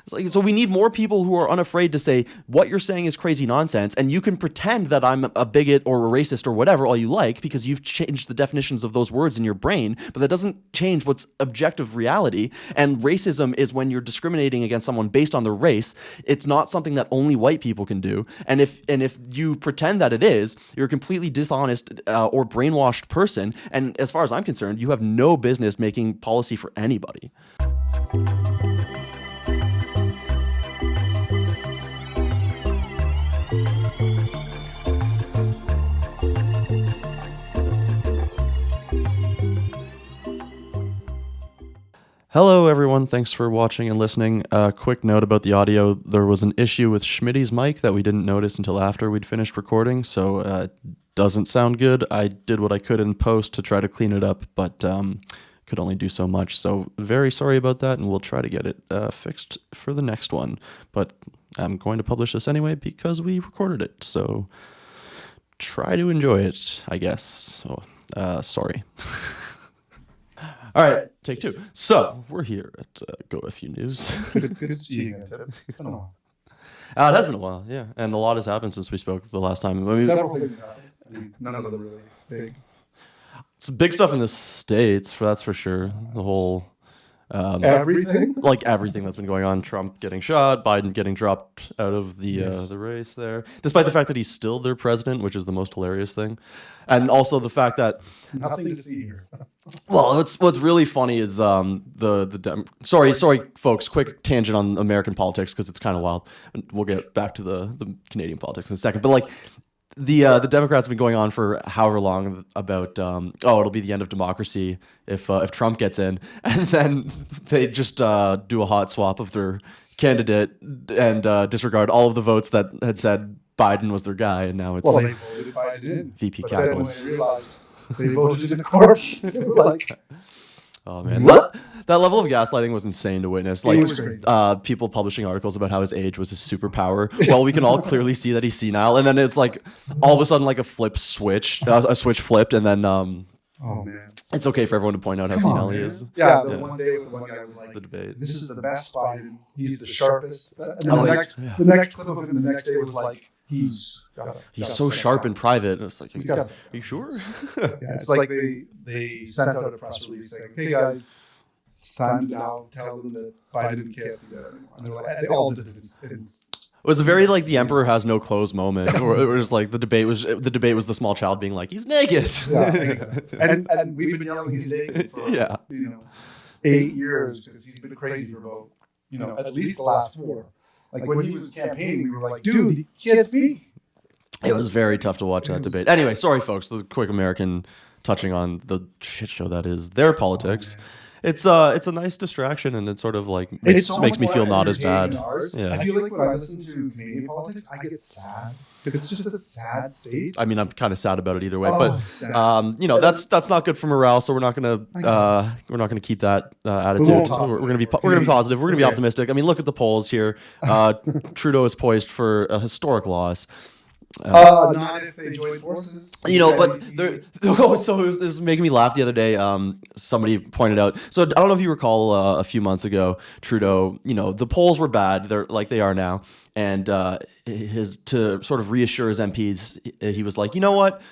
It's like, so we need more people who are unafraid to say what you're saying is crazy nonsense, and you can pretend that I'm a bigot or a racist or whatever all you like because you've changed the definitions of those words in your brain, but that doesn't change what's objective reality. And racism is when you're discriminating against someone based on their race. It's not something that only white people can do. And if you pretend that it is, you're a completely dishonest or brainwashed person. And as far as I'm concerned, you have no business making policy for anybody. Hello, everyone. Thanks for watching and listening. Quick note about the audio. There was an issue with Schmitty's mic that we didn't notice until after we'd finished recording, so it doesn't sound good. I did what I could in post to try to clean it up, but could only do so much. So very sorry about that, and we'll try to get it fixed for the next one. But I'm going to publish this anyway because we recorded it, so try to enjoy it, I guess. So, sorry. All right, take two. So we're here at Go FU News. Good to see you again, Ted. It's been a while. It has been a while, yeah. And a lot has happened since we spoke the last time. Several things have happened. I mean, none of them really big. It's big stuff in the States, that's for sure. The whole... everything? Like everything that's been going on. Trump getting shot, Biden getting dropped out of the race there. Despite the fact that he's still their president, which is the most hilarious thing. And also the fact that... Nothing to see here. Well, what's really funny is sorry, folks. Quick tangent on American politics because it's kind of wild. We'll get back to the Canadian politics in a second. But like the Democrats have been going on for however long about it'll be the end of democracy if Trump gets in, and then they just do a hot swap of their candidate and disregard all of the votes that had said Biden was their guy, and now it's they voted Biden. VP but Capitals. Then when they realized they voted in the courts, they were like, oh man, that level of gaslighting was insane to witness. Like people publishing articles about how his age was his superpower. Well, we can all clearly see that he's senile, and then it's like all of a sudden like a switch flipped, and then oh man, it's okay for everyone to point out how senile he is. Yeah, one day with the one guy was like, the debate. This is the best Biden. He's the sharpest. And then the next clip of him the next day was like, he's so sharp in private. It's like, are you sure? Yeah, it's like they sent out a press release saying, "Hey guys, it's time to now tell them that Biden can't be there anymore." And they're like, they all did it. It was a very like the emperor has no clothes moment, or it was like the debate was the small child being like, he's naked. Yeah, exactly. and we've been yelling he's naked for 8 years because he's been crazy for about at least the last 4. Like when he was campaigning, we were like, dude, he can't speak. It was very tough to watch that debate. Anyway, sorry folks, the quick American touching on the shit show that is their politics. It's a nice distraction, and it sort of like makes me feel not as bad. Yeah. I feel like when I listen to Canadian politics, I get sad because it's just a sad state. I mean, I'm kind of sad about it either way, but that's not good for morale. So we're not gonna keep that attitude. We're gonna be positive. We're gonna be optimistic. I mean, look at the polls here. Trudeau is poised for a historic loss. Not if they join forces. But so it was making me laugh the other day. Somebody pointed out. So I don't know if you recall a few months ago, Trudeau. The polls were bad. They're like they are now, and to sort of reassure his MPs, he was like, you know what?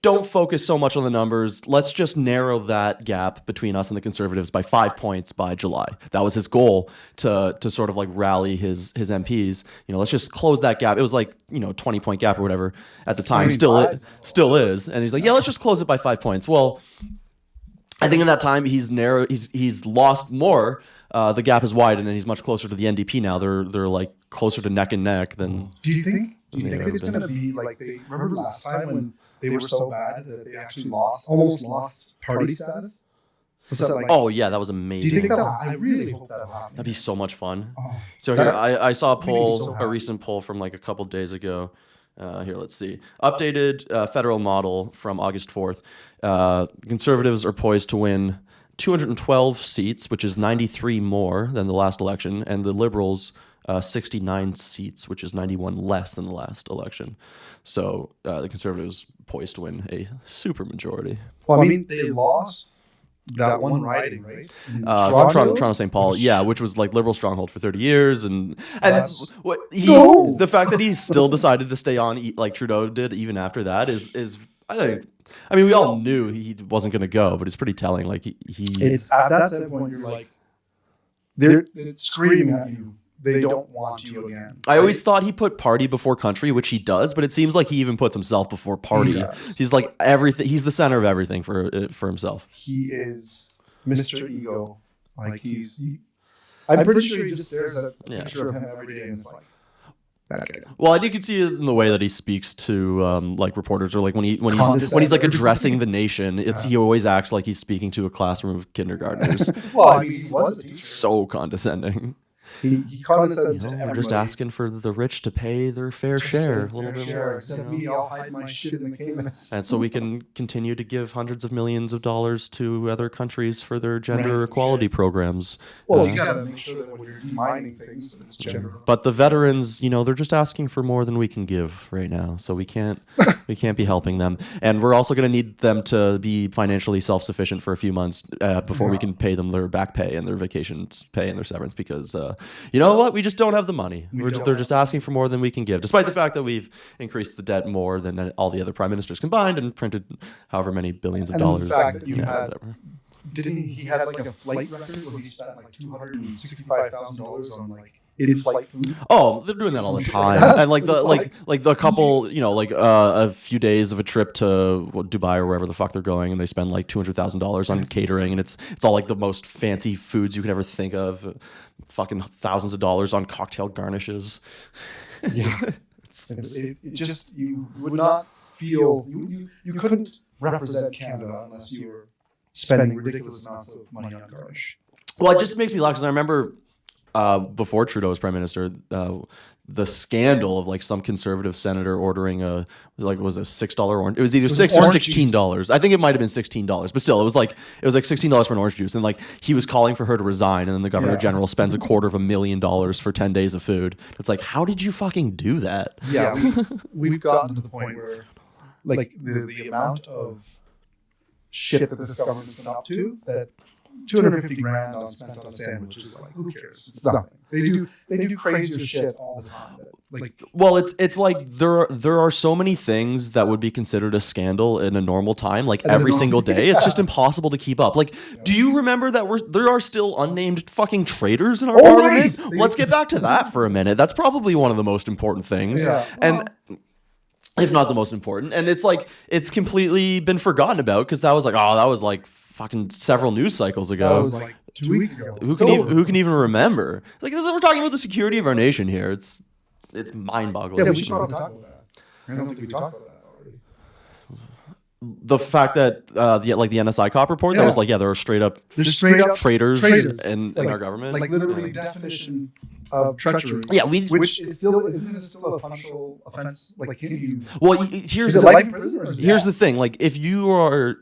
Don't focus so much on the numbers. Let's just narrow that gap between us and the Conservatives by 5 points by July. That was his goal to sort of like rally his MPs. Let's just close that gap. It was like 20-point gap or whatever at the time. Still is. And he's like, yeah, let's just close it by 5 points. Well, I think in that time he's lost more. The gap is widened, and he's much closer to the NDP now. They're like closer to neck and neck than. Do you think it's going to be like they remember last time when they were so bad that they actually almost lost party status? Was that like? Oh yeah, that was amazing. Do you think that? I really hope that'll happen. That'd be so much fun. Oh, so here, I saw a recent poll from like a couple days ago. Here, let's see. Updated federal model from August 4th. Conservatives are poised to win 212 seats, which is 93 more than the last election, and the Liberals 69 seats, which is 91 less than the last election. So the Conservatives poised to win a super majority. Well, I mean, they lost that one riding, right? Toronto St. Paul, yeah, which was like liberal stronghold for 30 years, and the fact that he still decided to stay on like Trudeau did even after that is I think. I mean, we all knew he wasn't going to go, but it's pretty telling. Like it's at that point you're like, they're screaming at you. They don't want you again. I always thought he put party before country, which he does, but it seems like he even puts himself before party. He's like everything. He's the center of everything for himself. He is Mr. Ego. Like I'm pretty sure he just stares at a picture of him every day and it's like, that guy's. Well, I think you can see it in the way that he speaks to like reporters, or like when he's like addressing the nation. He always acts like he's speaking to a classroom of kindergartners. Well, I mean, he was a teacher. So condescending. He condescends to everybody. We're just asking for the rich to pay their fair share a little bit more. Except me, I'll hide my shit in the Caymans. And so we can continue to give hundreds of millions of dollars to other countries for their gender equality programs. Well, you gotta make sure that when you're demining things, that it's gender. But the veterans, they're just asking for more than we can give right now. So we can't be helping them. And we're also going to need them to be financially self-sufficient for a few months before we can pay them their back pay and their vacations pay and their severance, because you know what? We just don't have the money. They're just asking for more than we can give, despite the fact that we've increased the debt more than all the other prime ministers combined and printed however many billions of dollars. The fact that you had, he had like a flight record where he spent like $265,000 on like in-flight food. Oh, they're doing that all the time. And like the couple, a few days of a trip to Dubai or wherever the fuck they're going, and they spend like $200,000 on catering, and it's all like the most fancy foods you can ever think of. It's fucking thousands of dollars on cocktail garnishes. Yeah, it just, you would not feel you couldn't represent Canada unless you were spending ridiculous amounts of money on garnish. Well, it just makes me laugh because I remember before Trudeau was prime minister, the scandal of like some conservative senator ordering a $6 orange. It was either $6 or $16. I think it might have been $16, but still, it was like $16 for an orange juice, and like he was calling for her to resign, and then the governor general spends $250,000 for 10 days of food. It's like, how did you fucking do that? Yeah, we've gotten to the point where like the amount of shit that this government's been up to, that $250,000 on spent on a sandwich is like, who cares? It's nothing. They do crazier shit all the time. Well, it's like there are so many things that would be considered a scandal in a normal time, like every single day. It's just impossible to keep up. Like, do you remember that there are still unnamed fucking traitors in our parliament? Nice. Let's get back to that for a minute. That's probably one of the most important things. Yeah. And if not the most important. And it's like, it's completely been forgotten about, because that was like fucking several news cycles ago. That was like 2 weeks ago. Who can even remember? Like, we're talking about the security of our nation here. It's mind-boggling. Yeah, we should probably talk about that. I don't think we talked about that already. The fact that the NSI cop report that was like, there are straight up traitors in our government. Like literally definition of treachery. Yeah, which is still, isn't it still a punishable offense? Like, can you? Well, here's the thing. Like, if you are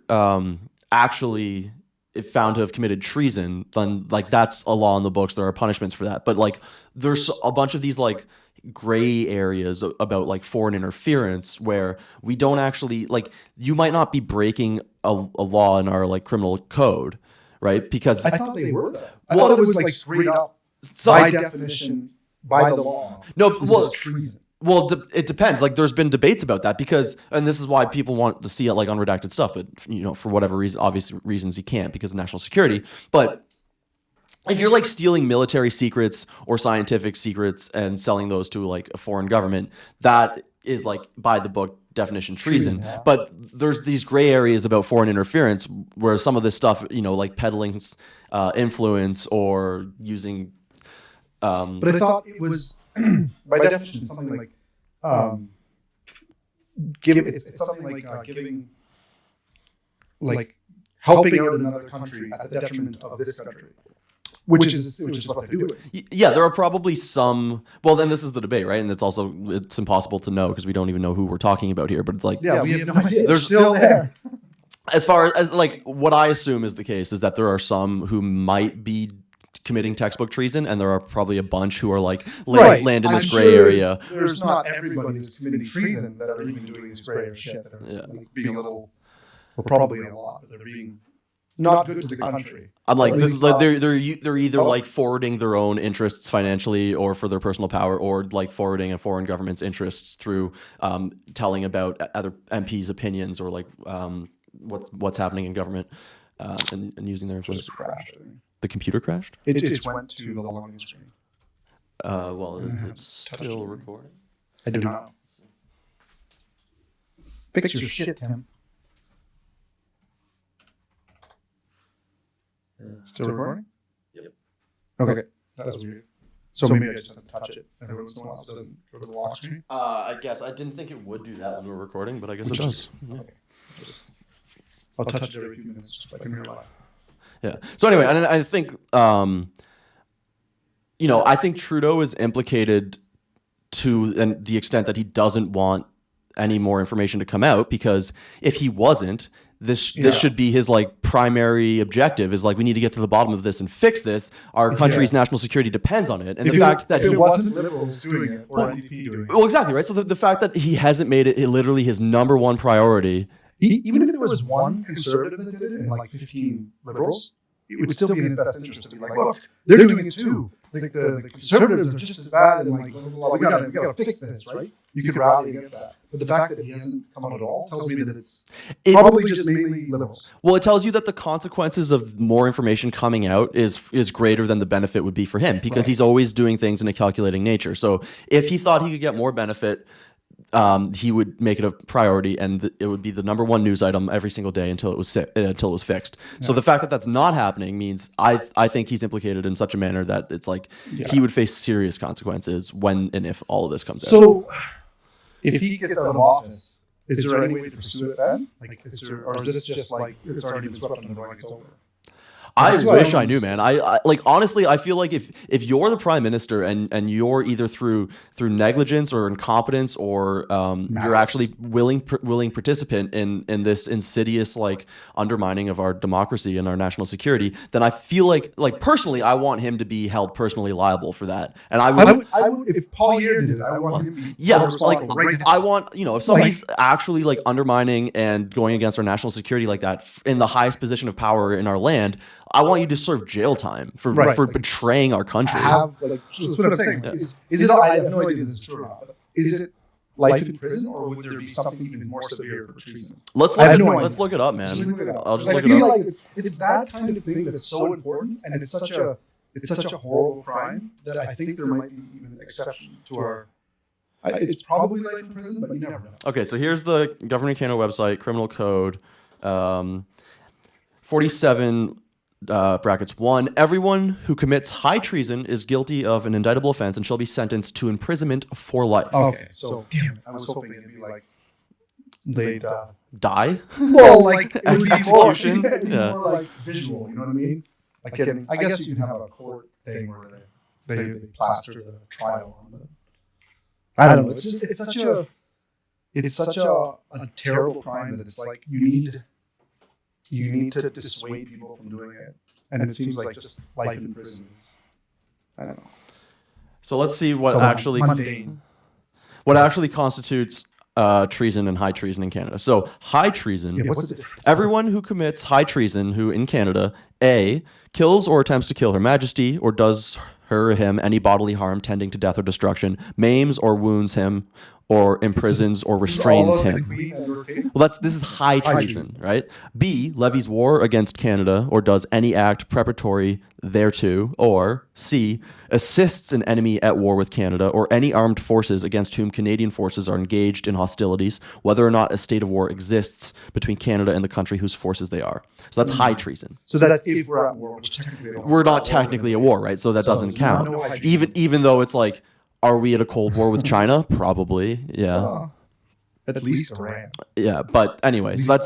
actually found to have committed treason, then like that's a law in the books. There are punishments for that. But like, there's a bunch of these like gray areas about like foreign interference where we don't actually, like, you might not be breaking a law in our like criminal code, right? Because I thought they were though. I thought it was like straight up by definition, by the law. No, well, treason. Well, it depends. Like, there's been debates about that because, and this is why people want to see it like unredacted stuff, but for whatever reason, obvious reasons, you can't because of national security. But if you're like stealing military secrets or scientific secrets and selling those to like a foreign government, that is like by the book definition treason. Yeah. But there's these gray areas about foreign interference where some of this stuff, like peddling influence or using. But I thought it was. By definition, something like it's something like giving, like helping out another country at the detriment of this country, which is what they're doing. Yeah, there are probably some. Well, then this is the debate, right? And it's impossible to know because we don't even know who we're talking about here. But it's like, we have no idea. They're still there. As far as like what I assume is the case is that there are some who might be committing textbook treason, and there are probably a bunch who are like land in this gray area. There's not everybody that's committing treason that are even doing this gray area shit. That are like being a little, or probably a lot. But they're being not good to the country. I'm like, Or at this least is like not- they're either like forwarding their own interests financially or for their personal power, or like forwarding a foreign government's interests through telling about other MPs' opinions or like what's happening in government and using their influence. just crashed. I think. The computer crashed. It just went to the logging screen. Well, is it still recording? I do not. Fix your shit, Tim. Still recording? Yep. Okay. That was weird. So maybe I just have to touch it every once in a while so it doesn't go to the lock screen? I guess I didn't think it would do that when we were recording, but I guess it does. Okay. I'll touch it every few minutes, just like in real life. Yeah. So anyway, and I think, I think Trudeau is implicated to the extent that he doesn't want any more information to come out, because if he wasn't, this should be his like primary objective, is like, we need to get to the bottom of this and fix this. Our country's national security depends on it. And the fact that if it wasn't Liberals doing it or NDP doing it. Well, exactly, right? So the fact that he hasn't made it literally his number one priority. Even if there was one Conservative that did it and like 15 Liberals, it would still be in his best interest to be like, look, they're doing it too. Like the Conservatives are just as bad, and like, blah, blah, blah. We gotta fix this, right? You could rally against that. But the fact that he hasn't come out at all tells me that it's probably just mainly Liberals. Well, it tells you that the consequences of more information coming out is greater than the benefit would be for him, because he's always doing things in a calculating nature. So if he thought he could get more benefit, he would make it a priority, and it would be the number one news item every single day until it was fixed. Yeah. So the fact that that's not happening means I think he's implicated in such a manner that it's like he would face serious consequences when and if all of this comes out. So if he gets out of office, is there any way to pursue it then? Like, or is this just like it's already been swept under the rug, it's over? I wish I knew, man. I like, honestly, I feel like if you're the prime minister and you're either through negligence or incompetence or you're actually willing participant in this insidious like undermining of our democracy and our national security, then I feel like personally, I want him to be held personally liable for that. And I would if Paul Year did it, I want him to be I want, if somebody's actually like undermining and going against our national security like that in the highest position of power in our land, I want you to serve jail time for betraying our country. That's what I'm saying. Yeah. Is it? I have no idea if this is true or not. But is it life in prison, or would there be something even more severe for treason? Let's look it up, man. I'll just look it up. Like it's that kind of thing that's so important, and it's such a horrible crime that I think there might be even exceptions to our. It's probably life in prison, but you never know. Okay, so here's the Government of Canada website, Criminal Code, 47. Brackets 1, everyone who commits high treason is guilty of an indictable offense and shall be sentenced to imprisonment for life. Okay, so damn it, I was hoping it'd be like they'd die. Well, like execution. It'd be more like visual. You know what I mean? Like getting. I guess you can have a court thing where they plaster the trial on it. I don't know. It's such a terrible crime that it's like you need to dissuade people from doing it. And it seems like just life in prison is, I don't know. So let's see what actually constitutes treason and high treason in Canada. So high treason, everyone who commits high treason who in Canada, A, kills or attempts to kill Her Majesty or does her or him any bodily harm tending to death or destruction, maims or wounds him, or imprisons or restrains him. Well, this is high treason, right? B, levies war against Canada or does any act preparatory thereto, or C, assists an enemy at war with Canada or any armed forces against whom Canadian forces are engaged in hostilities, whether or not a state of war exists between Canada and the country whose forces they are. So that's high treason. So that's if we're at war, which technically we're not technically at war, right? So that doesn't count. Even though it's like, are we at a Cold War with China? Probably, yeah. At least Iran. Yeah, but anyway, so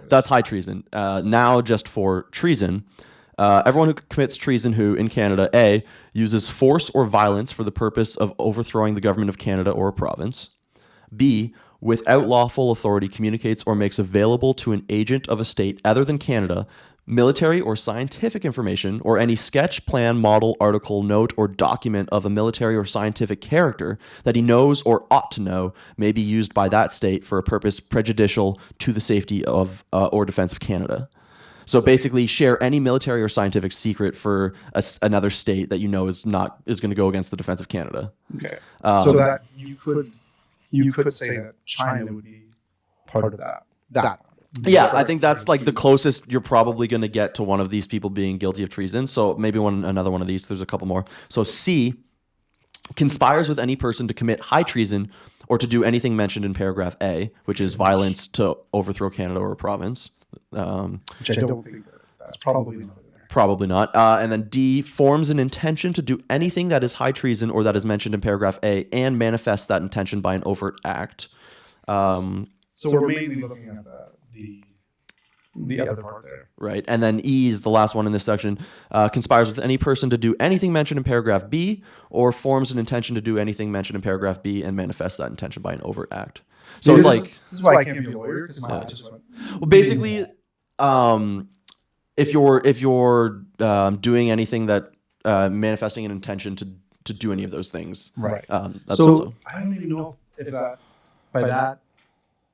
that's high treason. Now, just for treason, everyone who commits treason who, in Canada, A, uses force or violence for the purpose of overthrowing the government of Canada or a province. B, without lawful authority communicates or makes available to an agent of a state other than Canada military or scientific information, or any sketch, plan, model, article, note, or document of a military or scientific character that he knows or ought to know may be used by that state for a purpose prejudicial to the safety of or defense of Canada. So basically, share any military or scientific secret for another state that you know is going to go against the defense of Canada. Okay. So that you could say that China would be part of that. Yeah, I think that's like the closest you're probably going to get to one of these people being guilty of treason. So maybe another one of these. There's a couple more. So C, conspires with any person to commit high treason or to do anything mentioned in paragraph A, which is violence to overthrow Canada or a province. Which I don't think that's probably not there. Probably not. And then D, forms an intention to do anything that is high treason or that is mentioned in paragraph A and manifests that intention by an overt act. So we're mainly looking at the other part there. Right. And then E is the last one in this section. Conspires with any person to do anything mentioned in paragraph B or forms an intention to do anything mentioned in paragraph B and manifests that intention by an overt act. So it's like... This is why I can't be a lawyer, because my mind just went... Well, basically, if you're doing anything that... manifesting an intention to do any of those things. Right. That's so also... I don't even know if that... By that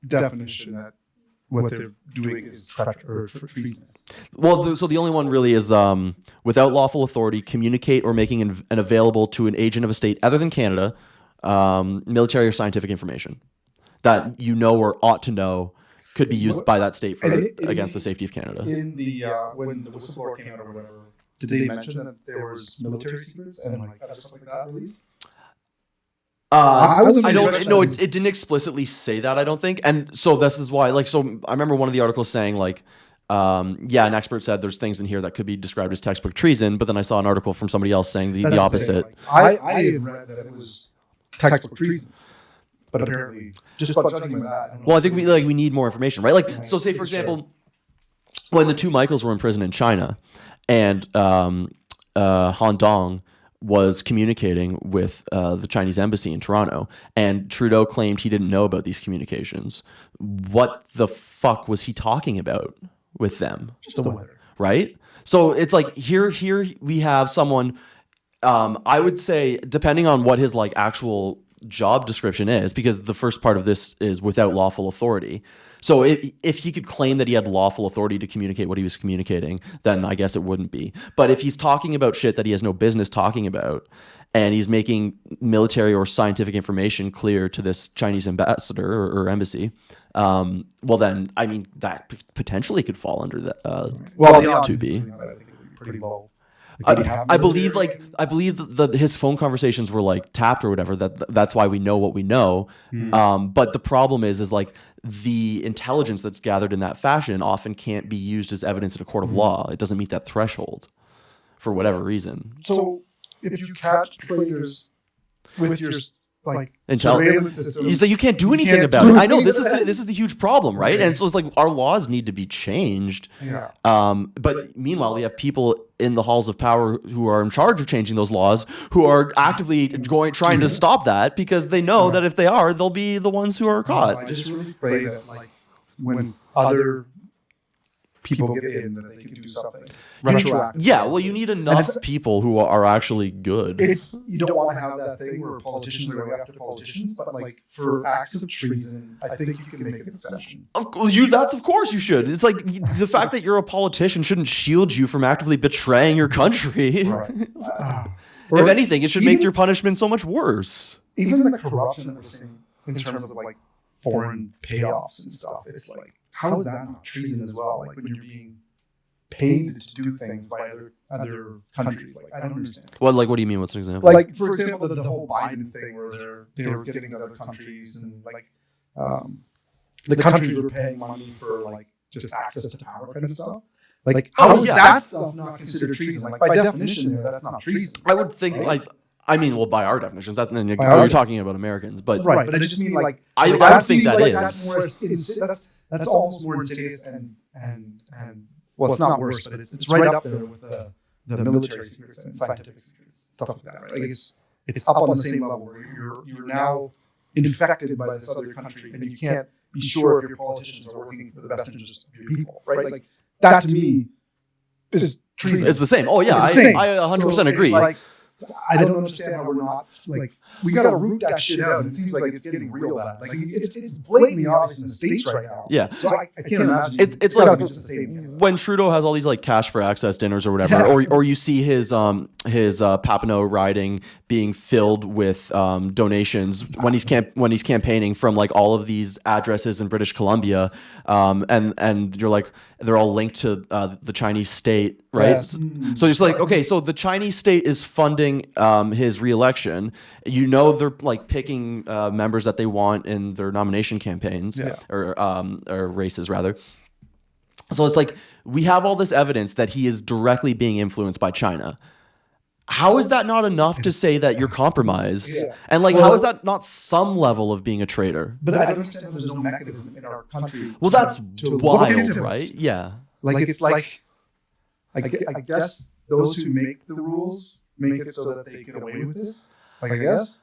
definition, that what they're doing is treasonous. Well, so the only one really is without lawful authority, communicate or making an available to an agent of a state other than Canada, military or scientific information that you know or ought to know could be used by that state against the safety of Canada. In the when the whistleblower came out or whatever, did they mention that there was military secrets and like stuff like that released? I don't know. It didn't explicitly say that, I don't think. And so this is why, like, so I remember one of the articles saying like, an expert said there's things in here that could be described as textbook treason, but then I saw an article from somebody else saying the opposite. Like, I had read that it was textbook treason, but apparently just by judging by that. Well, I think we need more information, right? Like, so say for example, when the two Michaels were in prison in China, and Han Dong was communicating with the Chinese embassy in Toronto, and Trudeau claimed he didn't know about these communications. What the fuck was he talking about with them? Just the weather. Right? So it's like here we have someone, I would say, depending on what his like actual job description is, because the first part of this is without lawful authority. So if he could claim that he had lawful authority to communicate what he was communicating, then I guess it wouldn't be. But if he's talking about shit that he has no business talking about, and he's making military or scientific information clear to this Chinese ambassador or embassy, well then, I mean, that potentially could fall under the 2B. I think it would be pretty low. I believe his phone conversations were like tapped or whatever. That's why we know what we know. But the problem is like the intelligence that's gathered in that fashion often can't be used as evidence in a court of law. It doesn't meet that threshold for whatever reason. So if you catch traitors with your like surveillance system, so you can't do anything about it. I know this is the huge problem, right? And so it's like our laws need to be changed. Yeah. But meanwhile, we have people in the halls of power who are in charge of changing those laws, who are actively trying to stop that, because they know that if they are, they'll be the ones who are caught. I just really pray that like when other people get in, that they can do something retroactive. Yeah, well, you need enough people who are actually good. You don't want to have that thing where politicians are going after politicians, but like for acts of treason, I think you can make an exception. Of course you should. It's like the fact that you're a politician shouldn't shield you from actively betraying your country. Right. If anything, it should make your punishment so much worse. Even the corruption that we're seeing in terms of like foreign payoffs and stuff, it's like, how is that not treason as well? Like when you're being paid to do things by other countries. Like I don't understand. What do you mean? What's an example? Like for example, the whole Biden thing where they were getting other countries and like the countries were paying money for like just access to power kind of stuff. Like how is that stuff not considered treason? Like by definition, that's not treason. I would think by our definitions, you're talking about Americans, but right. But I just mean like I think that like is. That's almost more insidious and well, it's not worse, but it's right up there with the military secrets and scientific secrets, stuff like that. Right? Like it's up on the same level where you're now infected by this other country, and you can't be sure if your politicians are working for the best interests of your people. Right? Like that to me is treason. It's the same. Oh yeah, I 100% agree. It's I don't understand how we're not like we got to root that shit out. And it seems like it's getting real bad. Like it's blatantly obvious in the States right now. Yeah. So I can't imagine. It's like just the same. When Trudeau has all these like cash for access dinners or whatever, or you see his Papineau riding being filled with donations when he's campaigning from like all of these addresses in British Columbia, and you're like they're all linked to the Chinese state, right? Yes. So it's like, okay, so the Chinese state is funding his reelection. You know they're like picking members that they want in their nomination campaigns or races rather. So it's like we have all this evidence that he is directly being influenced by China. How is that not enough to say that you're compromised? Yeah. And like, how is that not some level of being a traitor? But I don't understand there's no mechanism in our country. Well, that's wild, right? Yeah. Like it's like, I guess those who make the rules make it so that they get away with this. Like, I guess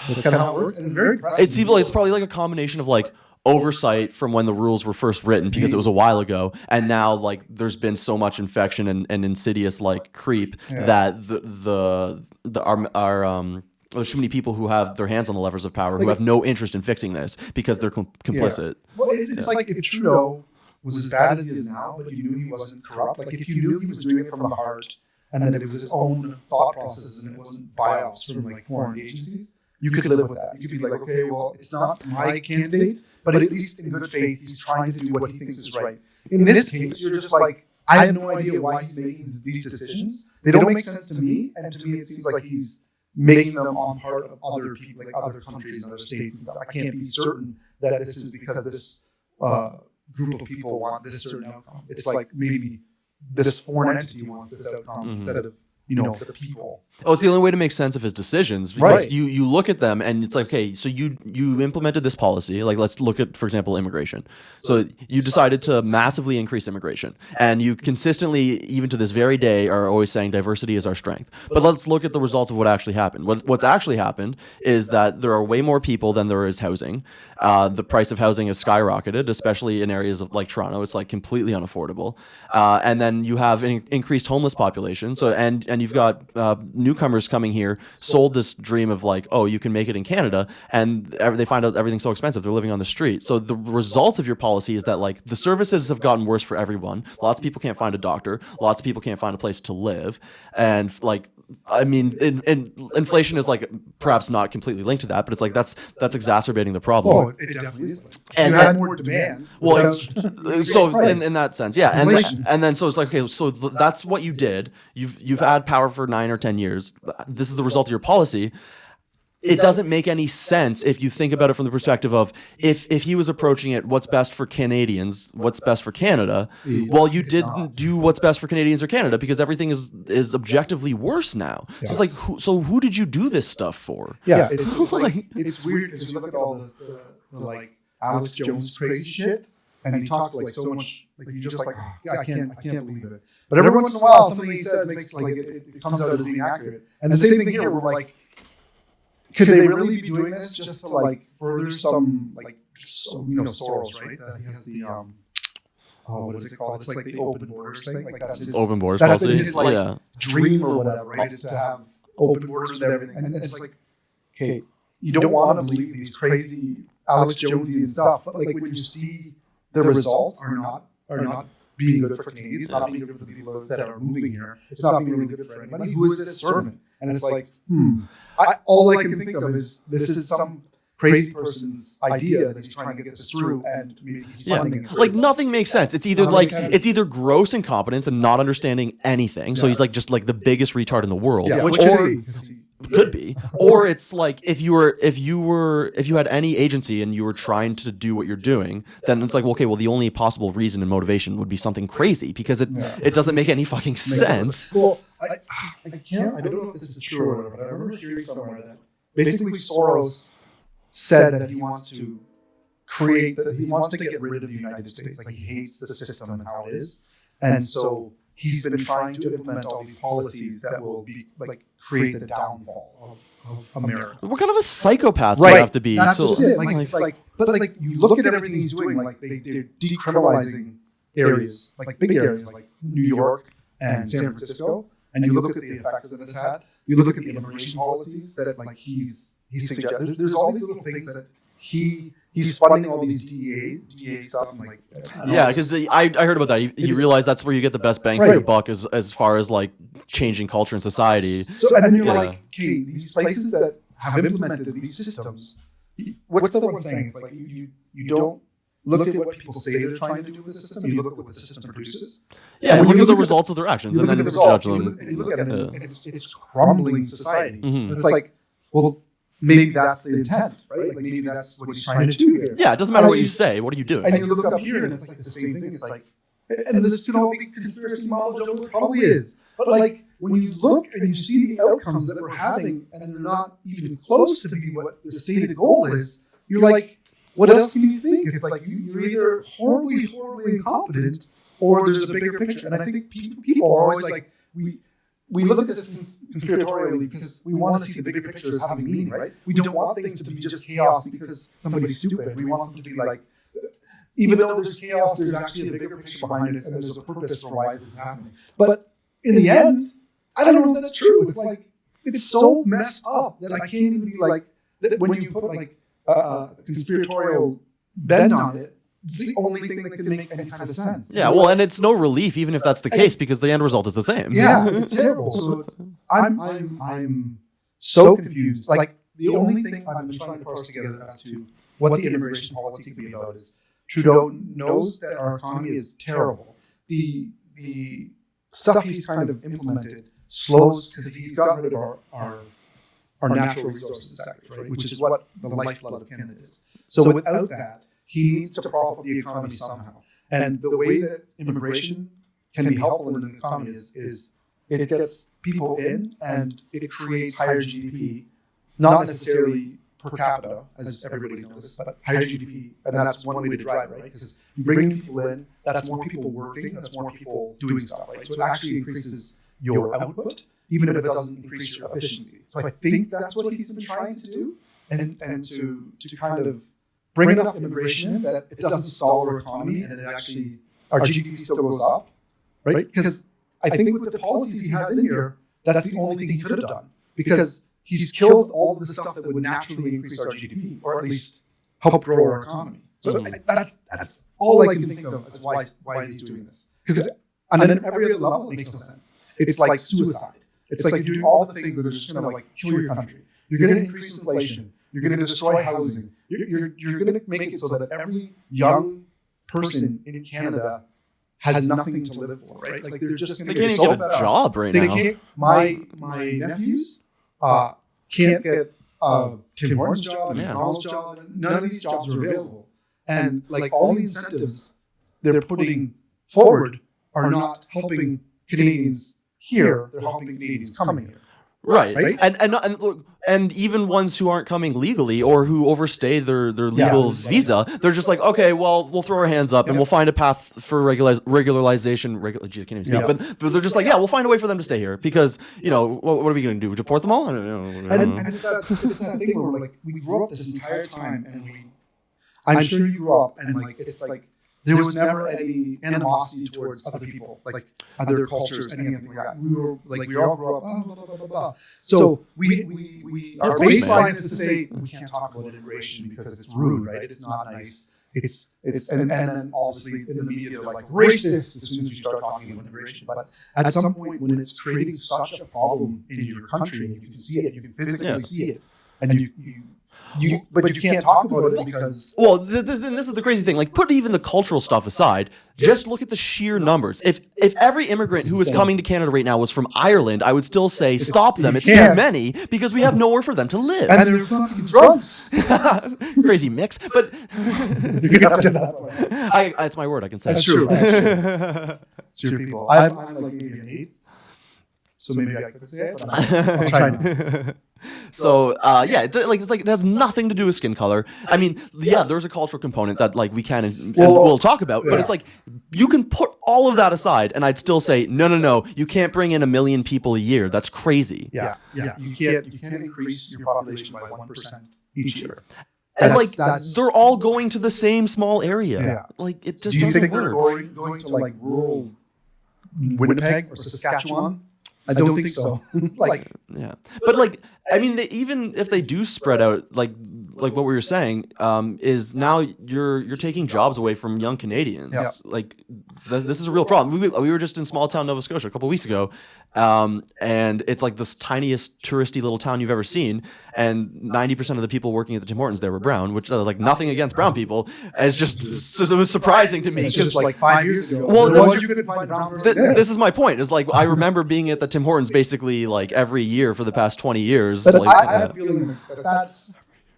that's kind of how it works. And it's very impressive. It seems like it's probably like a combination of like oversight from when the rules were first written because it was a while ago, and now like there's been so much infection and insidious like creep that there's too many people who have their hands on the levers of power who have no interest in fixing this because they're complicit. Well, it's like if Trudeau was as bad as he is now, but you knew he wasn't corrupt, like if you knew he was doing it from the heart and then it was his own thought process and it wasn't buy-offs from like foreign agencies, you could live with that. You could be like, okay, well, it's not my candidate, but at least in good faith, he's trying to do what he thinks is right. In this case, you're just like, I have no idea why he's making these decisions. They don't make sense to me, and to me, it seems like he's making them on part of other people, like other countries and other states and stuff. I can't be certain that this is because this group of people want this certain outcome. It's like maybe this foreign entity wants this outcome instead of the people. Oh, it's the only way to make sense of his decisions because you look at them and it's like, okay, so you implemented this policy. Like, let's look at, for example, immigration. So you decided to massively increase immigration, and you consistently, even to this very day, are always saying diversity is our strength. But let's look at the results of what actually happened. What's actually happened is that there are way more people than there is housing. The price of housing has skyrocketed, especially in areas of like Toronto. It's like completely unaffordable. And then you have an increased homeless population. So and you've got newcomers coming here, sold this dream of like, oh, you can make it in Canada, and they find out everything's so expensive. They're living on the street. So the results of your policy is that like the services have gotten worse for everyone. Lots of people can't find a doctor. Lots of people can't find a place to live. And like, I mean, inflation is like perhaps not completely linked to that, but it's like that's exacerbating the problem. Oh, it definitely is. And you had more demand. Well, so in that sense, yeah. And then so it's like, okay, so that's what you did. You've had power for 9 or 10 years. This is the result of your policy. It doesn't make any sense if you think about it from the perspective of if he was approaching it, what's best for Canadians, what's best for Canada. Well, you didn't do what's best for Canadians or Canada because everything is objectively worse now. Yeah. So it's like, who did you do this stuff for? Yeah, it's like it's weird because you look at all the like Alex Jones crazy shit, and he talks like so much, like you just like, I can't believe it. But every once in a while, something he says makes like it comes out as being accurate. And the same thing here, we're like, could they really be doing this just to like further some like Soros, right? He has the what is it called? It's like the open borders thing. Like that's his open borders policy. That's his like dream or whatever, right? Is to have open borders with everything. And it's like, okay, you don't want to believe these crazy Alex Jonesian stuff, but like when you see the results are not being good for Canadians, it's not being good for the people that are moving here. It's not being really good for anybody. Who is this servant? And it's like, all I can think of is this is some crazy person's idea that he's trying to get this through, and maybe he's funding it. Like nothing makes sense. It's either it's either gross incompetence and not understanding anything. So he's like just like the biggest retard in the world. Yeah, which could be. Or it's like if you had any agency and you were trying to do what you're doing, then it's like, well, okay, well, the only possible reason and motivation would be something crazy because it doesn't make any fucking sense. Well, I don't know if this is true or whatever, but I remember hearing somewhere that basically Soros said that he wants to get rid of the United States. Like he hates the system and how it is. And so he's been trying to implement all these policies that will be like create the downfall of America. What kind of a psychopath do you have to be? That's just it. But you look at everything he's doing. Like they're decriminalizing areas, like big areas, like New York and San Francisco, and you look at the effects that it's had. you look at the immigration policies that like he's suggested. There's all these little things that he's funding all these DEA stuff. And like, yeah, because I heard about that. He realized that's where you get the best bang for your buck as far as like changing culture and society. So and then you're like, okay, these places that have implemented these systems, what's the one saying? It's like you don't look at what people say they're trying to do with the system. You look at what the system produces. Yeah, and look at the results of their actions, and then judge them. And you look at it, and it's crumbling society. Mm-hmm. It's like, well, maybe that's the intent, right? Like maybe that's what he's trying to do here. Yeah, it doesn't matter what you say. What are you doing? And you look up here, and it's like the same thing. It's like, and this could all be conspiracy model. It probably is. But like when you look and you see the outcomes that we're having, and they're not even close to be what the stated goal is, you're like, what else can you think? It's like you're either horribly incompetent, or there's a bigger picture. And I think people are always like, we look at this conspiratorially because we want to see the bigger picture as having meaning, right? We don't want things to be just chaos because somebody's stupid. We want them to be like, even though there's chaos, there's actually a bigger picture behind it, and there's a purpose for why this is happening. But in the end, I don't know if that's true. It's like, it's so messed up that I can't even be like, that when you put like a conspiratorial bend on it, it's the only thing that can make any kind of sense. Yeah, well, and it's no relief even if that's the case because the end result is the same. Yeah, it's terrible. So I'm so confused. Like the only thing I've been trying to parse together as to what the immigration policy could be about is Trudeau knows that our economy is terrible. The stuff he's kind of implemented slows because he's gotten rid of our natural resources sectors, right? Which is what the lifeblood of Canada is. So without that, he needs to prop up the economy somehow. And the way that immigration can be helpful in an economy is it gets people in and it creates higher GDP, not necessarily per capita, as everybody knows, but higher GDP. And that's one way to drive, right? Because you bring people in, that's more people working, that's more people doing stuff, right? So it actually increases your output, even if it doesn't increase your efficiency. So I think that's what he's been trying to do, and to kind of bring enough immigration in that it doesn't stall our economy and it actually, our GDP still goes up, right? Because I think with the policies he has in here, that's the only thing he could have done, because he's killed all of the stuff that would naturally increase our GDP, or at least help grow our economy. So that's all I can think of as why he's doing this. Because on every other level, it makes no sense. It's like suicide. It's like you're doing all the things that are just going to like kill your country. You're going to increase inflation. You're going to destroy housing. You're going to make it so that every young person in Canada has nothing to live for, right? Like they're just going to get so a job right now. Can't, my nephews can't get Tim Hortons job, McDonald's job. None of these jobs are available, and like all the incentives they're putting forward are not helping Canadians here. They're helping Canadians coming here. Right. And even ones who aren't coming legally or who overstay their legal visa, they're just like, okay, well, we'll throw our hands up and we'll find a path for regularization. I can't even speak, but they're just like, we'll find a way for them to stay here because, what are we going to do? Deport them all? I don't know. And it's that thing where like we grew up this entire time, and I'm sure you grew up, and like it's like there was never any animosity towards other people, like other cultures, anything like that. We all grew up, blah, blah, blah, blah, blah. So our baseline is to say we can't talk about immigration because it's rude, right? It's not nice. And then obviously in the media they're like racist as soon as you start talking about immigration. But at some point when it's creating such a problem in your country, and you can see it, you can physically see it, and but you can't talk about it because... Well, this is the crazy thing. Like, put even the cultural stuff aside. Just look at the sheer numbers. If every immigrant who is coming to Canada right now was from Ireland, I would still say stop them. It's too many because we have nowhere for them to live. And they're fucking drunks. Crazy mix, but... You have to that. It's my word. I can say that's true. It's your people. I'm like maybe an 8. So maybe I could say it, but I'm trying to. So it's like it has nothing to do with skin color. I mean, there's a cultural component that like we can and we'll talk about, but it's like you can put all of that aside, and I'd still say no. You can't bring in 1 million people a year. That's crazy. Yeah. You can't increase your population by 1% each year. And they're all going to the same small area. Yeah. Like it just do you doesn't think work. They're going to like rural Winnipeg or Saskatchewan I don't think so. Like, yeah, but like, I mean, even if they do spread out, like what we were saying, is now you're taking jobs away from young Canadians. Yeah. Like, this is a real problem. We were just in small town Nova Scotia a couple of weeks ago, and it's like this tiniest touristy little town you've ever seen, and 90% of the people working at the Tim Hortons there were brown, which like nothing against brown people. It's just it was surprising to me. It's just like 5 years ago. Well, you couldn't find a brown person. this is my point. Is like I remember being at the Tim Hortons basically like every year for the past 20 years. But like, I have a feeling that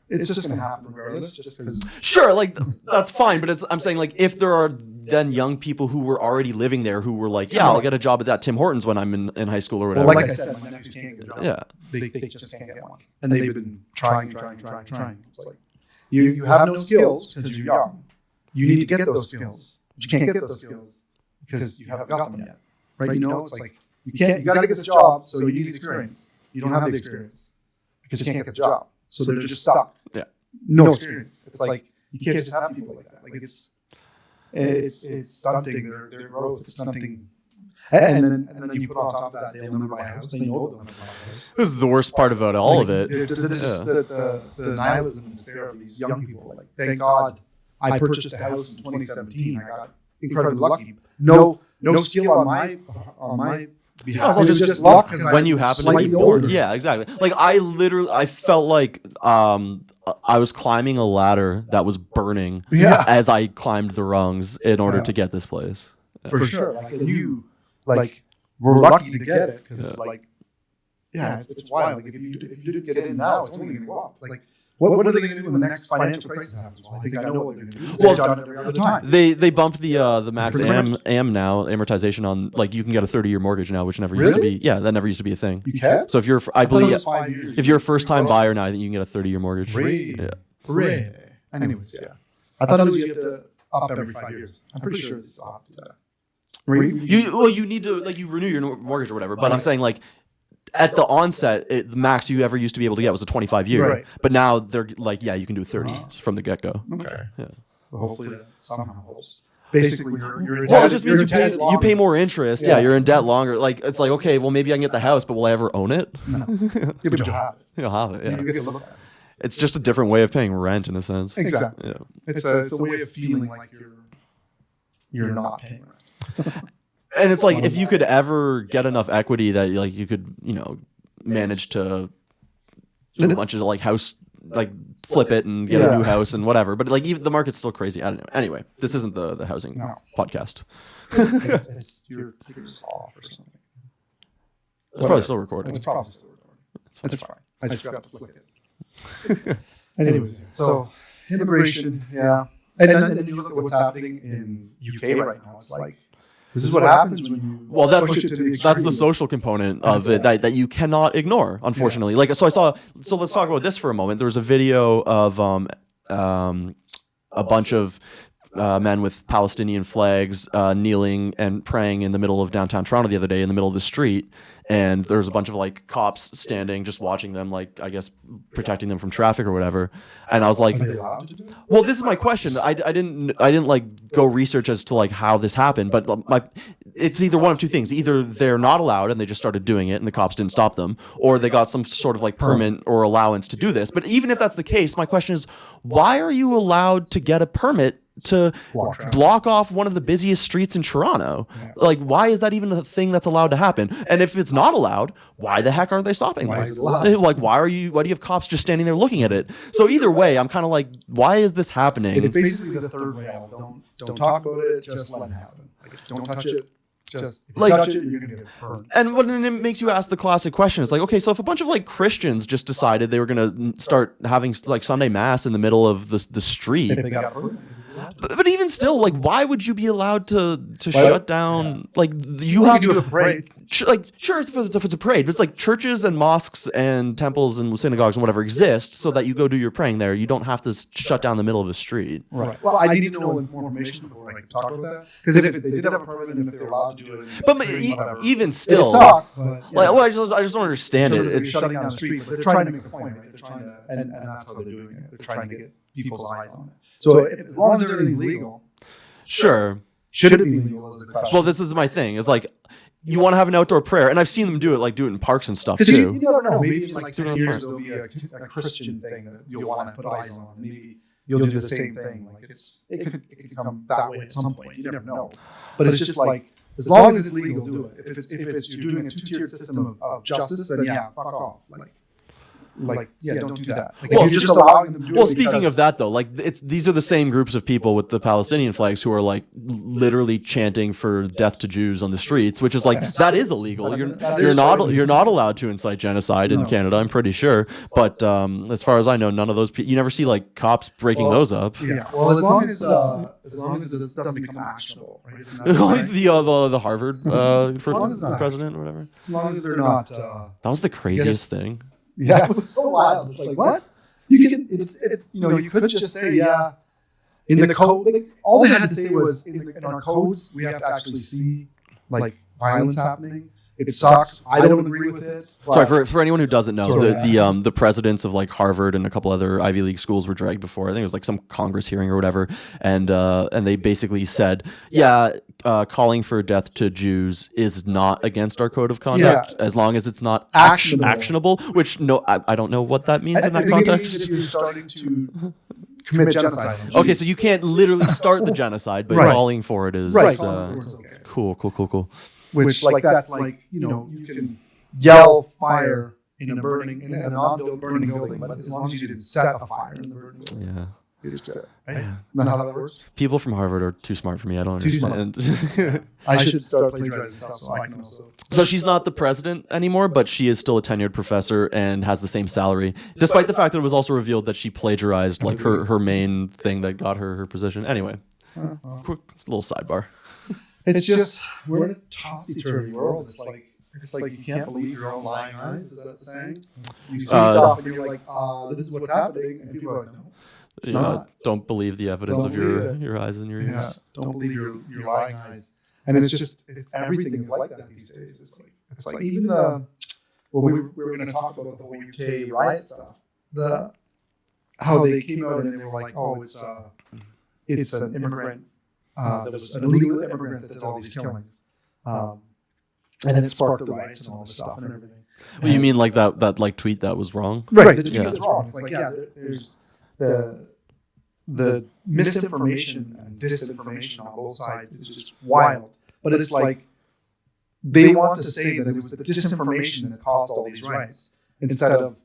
it's just going to happen regardless. Just because. Sure, like that's fine, but I'm saying like if there are then young people who were already living there who were like, yeah, I'll get a job at that Tim Hortons when I'm in high school or whatever. Well, like I said, my nephews can't get a job. Yeah, they just can't get one, and they've been trying. It's like you have no skills because you're young. You need to get those skills. But you can't get those skills because you haven't got them yet, right? You know, it's like you got to get this job, so you need experience. You don't have the experience because you can't get the job, so they're just stuck. Yeah, no experience. It's like you can't just have people like that. Like it's stunting their growth. It's stunting. And then you put on top of that, they'll never buy a house. They know they'll never buy a house. this is the worst part about all of it. The nihilism and despair of these young people. Like, thank God I purchased a house in 2017. I got incredibly lucky. No skill on my behalf. Well, It was just luck when you happen to be born. Yeah, exactly. Like I felt like I was climbing a ladder that was burning as I climbed the rungs in order to get this place. For sure. Like, and you we're lucky to get it because it's wild. Like, if you did get in now, it's only going to go up. Like, what are they going to do when the next financial crisis happens? Well, I think I know what they're going to do. They've done it every other time. They bumped the max am now amortization on, like, you can get a 30-year mortgage now, which never used to be. Yeah, that never used to be a thing. You can? So if you're, I thought it believe, was 5 years. if you're a first-time buyer now, I think you can get a 30-year mortgage. Hooray. Anyways, yeah. I thought it was you have to up every 5 years. I'm pretty sure it's off to that. You need to, like, you renew your mortgage or whatever. But I'm saying, like, at the onset, the max you ever used to be able to get was a 25-year. Right. But now they're like, yeah, you can do 30 from the get-go. Okay. Yeah. Well, hopefully that somehow helps. Basically, you're well, it just means you pay more interest. Yeah, you're in debt longer. Like, it's like, okay, well, maybe I can get the house, but will I ever own it? No. But you'll have it. You'll have it, yeah. You get to look at it. It's just a different way of paying rent in a sense. Exactly. Yeah. It's a way of feeling like you're not paying rent. And it's like, if you could ever get enough equity that like you could, manage to do a bunch of like house, like flip it and get a new house and whatever. But like, even the market's still crazy. I don't know. Anyway, this isn't the housing podcast. You're off or something. It's probably still recording. It's probably still recording. It's fine. I just forgot to flick it. Anyways, so immigration, yeah. And then you look at what's happening in UK right now. It's like, this is what happens when you push it to the extreme. That's the social component of it that you cannot ignore, unfortunately. Like, so let's talk about this for a moment. There was a video of a bunch of men with Palestinian flags kneeling and praying in the middle of downtown Toronto the other day in the middle of the street. And there's a bunch of like cops standing, just watching them, like, I guess protecting them from traffic or whatever. And I was like, are they allowed to do that? Well, this is my question. I didn't like go research as to like how this happened, but it's either one of two things. Either they're not allowed and they just started doing it and the cops didn't stop them, or they got some sort of like permit or allowance to do this. But even if that's the case, my question is, why are you allowed to get a permit to block off one of the busiest streets in Toronto? Like, why is that even a thing that's allowed to happen? And if it's not allowed, why the heck aren't they stopping Why this? is it allowed? Like, why do you have cops just standing there looking at it? So either way, I'm kind of like, why is this happening? It's basically the third rail. Don't talk about it. Just let it happen. Like, don't touch it. Just if you touch it, you're gonna get burned. And then it makes you ask the classic question. It's like, okay, so if a bunch of like Christians just decided they were gonna start having like Sunday mass in the middle of the street, If they got burned. but even still, like, why would you be allowed to shut down? Like, you Well, have you can do it for parades. like, sure, if it's a parade, but it's like churches and mosques and temples and synagogues and whatever exist so that you go do your praying there. You don't have to shut down the middle of the street. Right. Well, I need to know more information before I can talk about that. Because if they did have a permit and if they're allowed to do it, But whatever. even still, it sucks. But, like, well, I just don't understand it. They're shutting down the street, but they're trying to make a point, right? They're trying to, and that's how they're doing it. They're trying to get people's eyes on it. So as long as everything's legal, Sure. should it be legal is the question. Well, this is my thing. It's like, you want to have an outdoor prayer, and I've seen them do it in parks and stuff Because too. you never know. Maybe in like 10 years there'll be a Christian thing that you'll want to put eyes on. Maybe you'll do the same thing. Like it could come that way at some point. You never know. But it's just like, as long as it's legal, do it. If it's you're doing a two-tiered system of justice, then yeah, fuck off. Don't do that. Like, well, if you're just allowing them to do well, it speaking of that though, like these are the same groups of people with the Palestinian flags who are like literally chanting for death to Jews on the streets, which is like that is illegal. You're not allowed to incite genocide in Canada, I'm pretty sure. But as far as I know, none of those people. You never see like cops breaking those up. Yeah. Well, as long as it doesn't become actionable, right? the Harvard president or whatever. As long as they're not. That was the craziest thing. Yeah, it was so wild. It's like, what? You could just say, yeah, in the code. Like, all they had to say was, in our codes, we have to actually see like violence happening. It sucks. I don't agree with it. Sorry, for anyone who doesn't know, the presidents of like Harvard and a couple other Ivy League schools were dragged before. I think it was like some Congress hearing or whatever, and they basically said, calling for death to Jews is not against our code of conduct as long as it's not actionable. Which I don't know what that means in that context. It means if you're starting to commit genocide. Okay, so you can't literally start the genocide, but calling for it is cool. Which that's like, you can yell fire in a non-burning building, but as long as you didn't set a fire in the burning building. Yeah. You just did it, right? Yeah. Isn't that how that works? People from Harvard are too smart for me. I don't understand. I should start plagiarizing stuff so I can also. So she's not the president anymore, but she is still a tenured professor and has the same salary, despite the fact that it was also revealed that she plagiarized like her main thing that got her position. Anyway, quick little sidebar. It's just, we're in a topsy-turvy world. It's like you can't believe your own lying eyes. Is that the saying? You see stuff and you're like, this is what's happening. And people are like, no, it's not. Don't believe the evidence of your eyes and your ears. Yeah, don't believe your lying eyes. And it's everything is like that these days. It's like even we were going to talk about the whole UK riot stuff. How they came out and they were like, oh, it's an immigrant. There was an illegal immigrant that did all these killings, and then it sparked the riots and all this stuff and everything. Well, you mean like that like tweet that was wrong? Right, the tweet that's wrong. It's like, there's the misinformation and disinformation on both sides is just wild. But it's like they want to say that it was the disinformation that caused all these riots instead of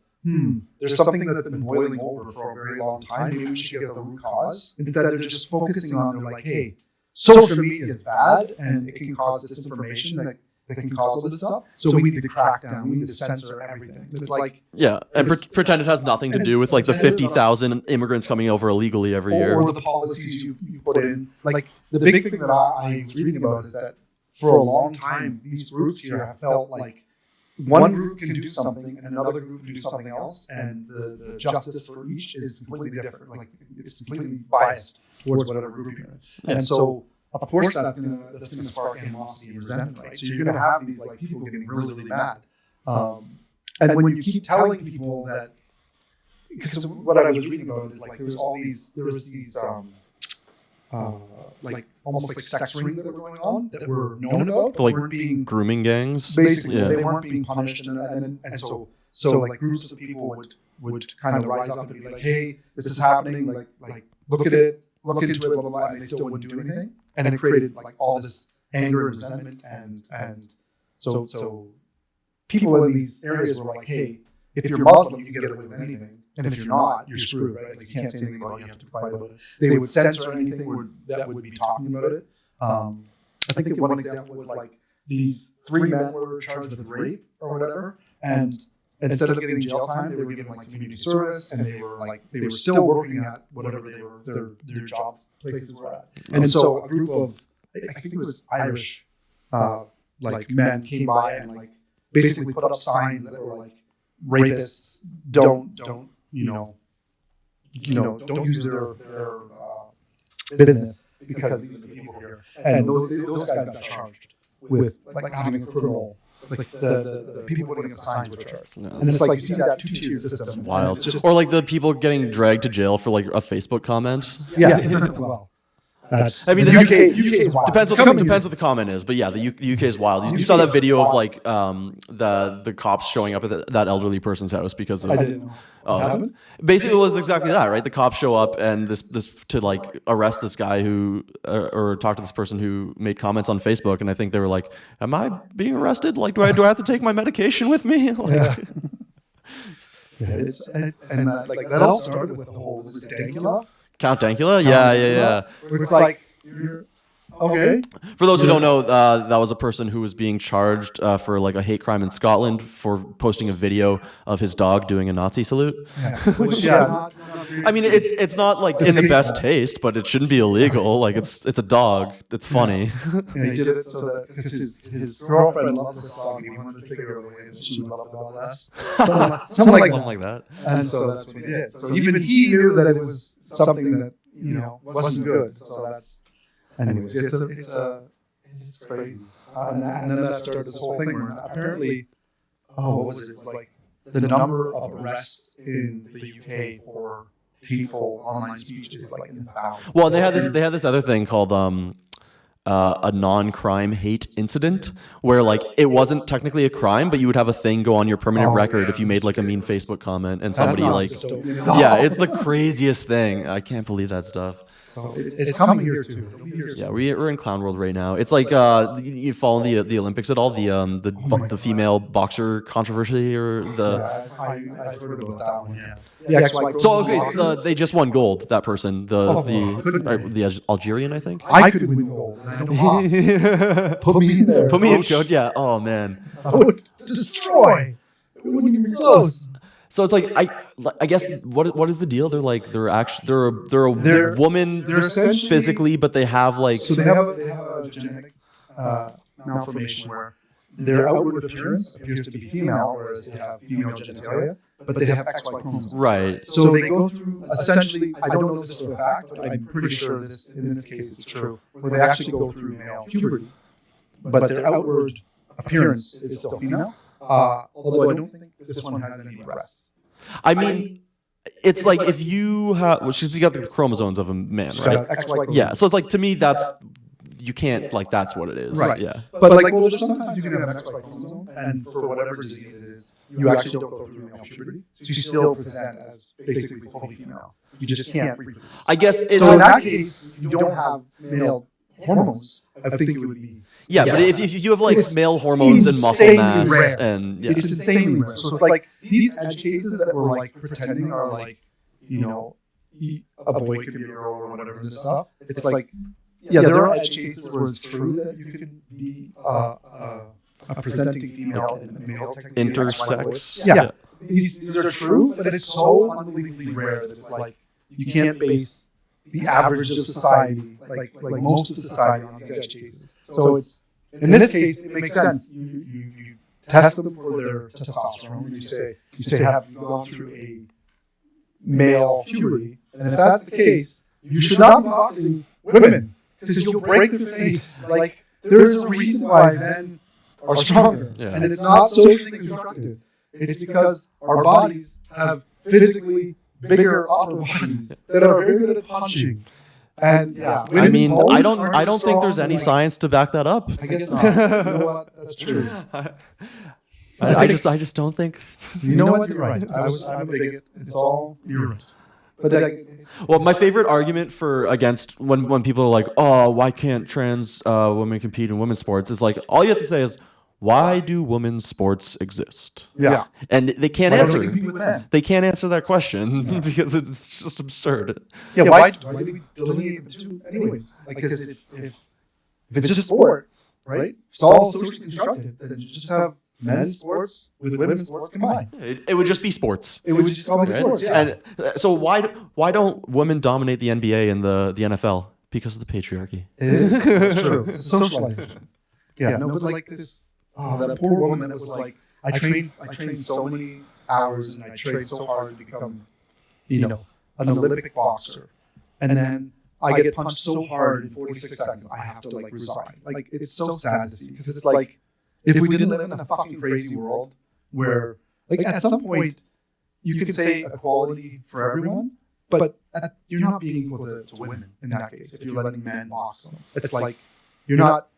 there's something that's been boiling over for a very long time. Maybe we should get at the root cause. Instead, they're just focusing on, they're like, hey, social media is bad and it can cause disinformation that can cause all this stuff. So we need to crack down. We need to censor everything. It's like... Yeah, and pretend it has nothing to do with like the 50,000 immigrants coming over illegally every year. Or the policies you put in. Like the big thing that I was reading about is that for a long time, these groups here have felt like one group can do something and another group can do something else, and the justice for each is completely different. Like it's completely biased towards whatever group you're in. And so, of course, that's gonna spark animosity and resentment, right? So you're gonna have these like people getting really, really mad. And when you keep telling people that, because what I was reading about is like there was these like almost like sex rings that were going on that were known about, but like weren't being grooming gangs. Basically, they weren't being punished, and so like groups of people would kind of rise up and be like, "Hey, this is happening. Like look at it, look into it, blah blah blah," and they still wouldn't do anything, and it created like all this anger and resentment, and so people in these areas were like, "Hey, if you're Muslim, you can get away with anything. And if you're not, you're screwed, right? Like you can't say anything about it, you have to fight about it." They would censor anything that would be talking about it. I think one example was like these 3 men were charged with rape or whatever, and instead of getting jail time, they were given like community service, and they were still working at whatever their jobs places were at. And so a group of, I think it was Irish like men came by and like basically put up signs that were like, rapists don't use their business because these are the people here. And those guys got charged with like having a criminal, like the people putting up the signs were charged. No. And it's like you see that two-tier system. It's wild. Or like the people getting dragged to jail for like a Facebook comment. Yeah. Well, That's, I mean, UK is wild. Depends what the comment is, but yeah, the UK is wild. You saw that video of like the cops showing up at that elderly person's house because of. I didn't know. What happened? Basically, it was exactly that, right? The cops show up and this to like arrest this guy who or talk to this person who made comments on Facebook, and I think they were like, "Am I being arrested? Like, do I have to take my medication with me?" Like, Like that all started with the whole, was it Dankula? Count Dankula? Yeah. It's like, you're, okay. For those who don't know, that was a person who was being charged for like a hate crime in Scotland for posting a video of his dog doing a Nazi salute. Yeah. Which, not I mean, it's not like in the best taste, but it shouldn't be illegal. Like it's a dog. It's funny. Yeah, he did it so that because his girlfriend loved this dog, and he wanted to figure out a way that she would love the dog less. Something like that. And so that's what he did. So even he knew that it was something that wasn't good. So that's. Anyways, it's crazy. And then that started this whole thing where apparently, what was it? It was like the number of arrests in the UK for hateful online speech is like in the thousands. Well, they had this other thing called a non-crime hate incident, where like it wasn't technically a crime, but you would have a thing go on your permanent record if you made like a mean Facebook comment and somebody like, yeah, it's the craziest thing. I can't believe that stuff. So it's coming here too. Yeah, we're in clown world right now. It's like you follow the Olympics at all, the female boxer controversy or the. Yeah, I've heard about that one. Yeah. So they just won gold. That person, the Algerian, I think. I could win gold. I know boss. Put me in there. Put me in, coach. Yeah. Oh man. I would destroy. It wouldn't even be close. So it's like I guess what is the deal? They're a woman physically, but they have like they have a genetic malformation where their outward appearance appears to be female, whereas they have female genitalia, but they have XY chromosomes. Right. So they go through essentially. I don't know this for a fact, but I'm pretty sure in this case it's true, where they actually go through male puberty, but their outward appearance is still female. Although I don't think this one has any breasts. I mean, it's like if you have, she's got the chromosomes of a man, right? Yeah. So it's like to me that's you can't like that's what it is. Right. Yeah. But like, well, sometimes you can have an XY chromosome, and for whatever disease it is, you actually don't go through male puberty, so you still present as basically fully female. You just can't reproduce. I guess. So in that case, you don't have male hormones. I think it would be. Yeah, but if you have like male hormones and muscle mass rare. and It's insanely rare. So it's like these edge cases that we're like pretending are like, a boy could be a girl or whatever this stuff. It's like, there are edge cases where it's true that you can be a presenting female and a male intersex. Yeah. These are true, but it's so unbelievably rare that it's like you can't base the average of society, like most of society, on these edge cases. So it's in this case, it makes sense. You test them for their testosterone. You say, have you gone through a male puberty? And if that's the case, you should not be boxing women because you'll break their face. Like there's a reason why men are stronger, and it's not socially constructed. It's because our bodies have physically bigger upper bodies that are very good at punching. And I mean, I don't think there's any science to back that up. I guess not. You know what? That's true. I just don't think. You know what? You're right. I'm a bigot. It's all you're right. But well, my favorite argument against when people are like, oh, why can't trans women compete in women's sports? Is like all you have to say is, why do women's sports exist? Yeah. And they can't answer. They can't answer that question because it's just absurd. Yeah, why do we delineate the two anyways? Like, because if it's just sport, right? If it's all socially constructed, then you just have men's sports with women's sports combined. It would just be sports. It would just all be sports, yeah. And so why don't women dominate the NBA and the NFL? Because of the patriarchy. It's true. It's a socialization. Yeah, no, but like this... Oh, that poor woman that was like, I trained so many hours and I trained so hard to become, an Olympic boxer. And then I get punched so hard in 46 seconds, I have to like resign. Like, it's so sad to see because it's like, if we didn't live in a fucking crazy world where, like, at some point, you could say equality for everyone, but you're not being equal to women in that case. If you're letting men box them, it's like you're not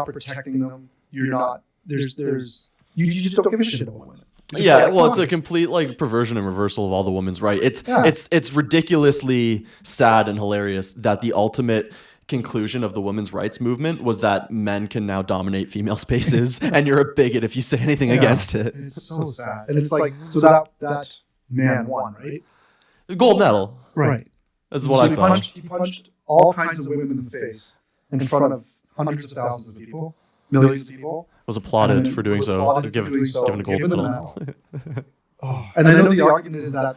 protecting them. You're not. You just don't give a shit about women. It's a complete like perversion and reversal of all the women's right. It's ridiculously sad and hilarious that the ultimate conclusion of the women's rights movement was that men can now dominate female spaces, and you're a bigot if you say anything against it. It's so sad, and it's like so that man won, right? Gold medal, right? That's what I saw. He punched all kinds of women in the face in front of hundreds of thousands of people, millions of people. Was applauded for doing so. Given a gold medal. And I know the argument is that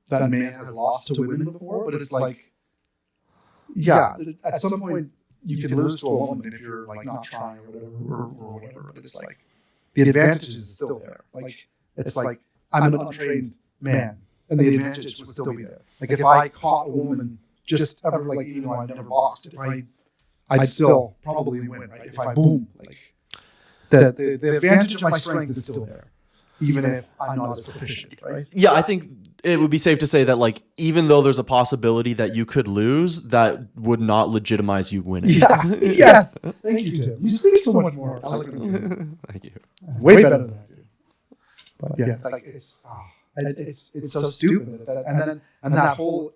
man has lost to women before, but it's like, at some point you can lose to a woman if you're like not trying or whatever. But it's like the advantage is still there. Like it's like I'm an untrained man, and the advantage would still be there. Like if I caught a woman just ever, like even though I've never boxed, I'd still probably win, right? If I boom, like the advantage of my strength is still there, even if I'm not as proficient, right? Yeah, I think it would be safe to say that like even though there's a possibility that you could lose, that would not legitimize you winning. Yeah. Yes. Thank you, Tim. You speak so much more eloquently. Thank you. Way better than I do. But like it's so stupid. And that whole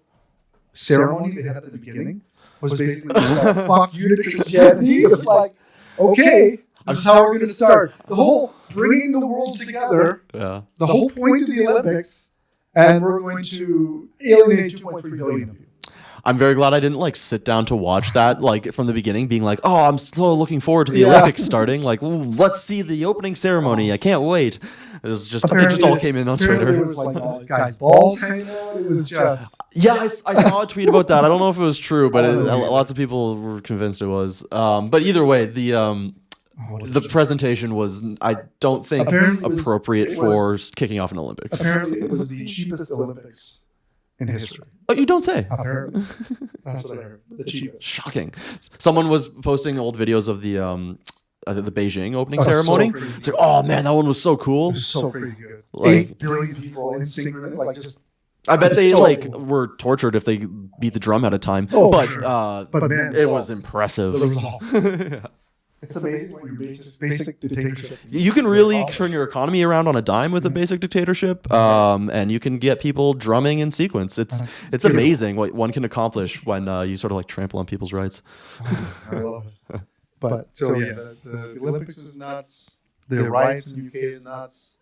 ceremony they had at the beginning was basically fuck you to Christianity. It was like, okay, this is how we're going to start. The whole bringing the world together, the whole point of the Olympics, and we're going to alienate 2.3 billion of you. I'm very glad I didn't like sit down to watch that like from the beginning, being like, oh, I'm so looking forward to the Olympics starting. Like, ooh, let's see the opening ceremony. I can't wait. It just all came in on Twitter. It was like guys' balls hanging out. It was just I saw a tweet about that. I don't know if it was true, but lots of people were convinced it was. But either way, the presentation was, I don't think, appropriate for kicking off an Olympics. Apparently, it was the cheapest Olympics in history. Oh, you don't say. Apparently, that's what I heard. The cheapest. Shocking. Someone was posting old videos of the Beijing opening ceremony. So it's like, oh man, that one was so cool. It was so crazy good. Like, 8 billion people in synchron, like just. I bet they were tortured if they beat the drum at a time. Oh, but sure. But man, it was impressive. The results. It's amazing what your basic dictatorship. You can really turn your economy around on a dime with a basic dictatorship, and you can get people drumming in sequence. It's amazing what one can accomplish when you sort of like trample on people's rights. I love it. But the Olympics is nuts. The riots in the UK is nuts.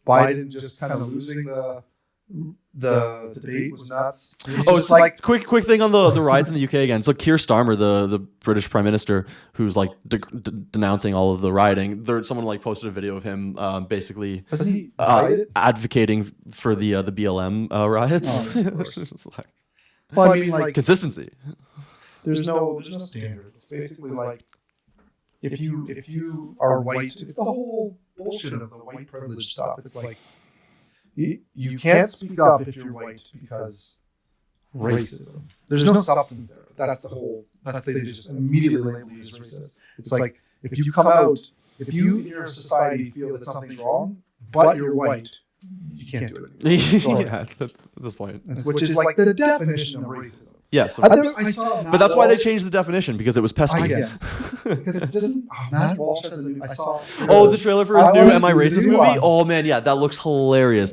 Biden just kind of losing the debate was nuts. It's like quick thing on the riots in the UK again. So Keir Starmer, the British Prime Minister, who's like denouncing all of the rioting. Someone like posted a video of him basically advocating for the BLM riots. Oh, of course. Well, I mean, like consistency. There's no standard. It's basically like if you are white, it's the whole bullshit of the white privilege stuff. It's like you can't speak up if you're white because racism. There's no substance there. That's they just immediately label you as racist. It's like if you come out, if you in your society feel that something's wrong, but you're white, you can't do it. At this point, which is like the definition of racism. Yes, I saw but that's why they changed the definition, because it was pesky. Yes, because it doesn't. Matt Walsh has a new. I saw. The trailer for his new "Am I Racist" movie. One. Oh man, yeah, that looks hilarious.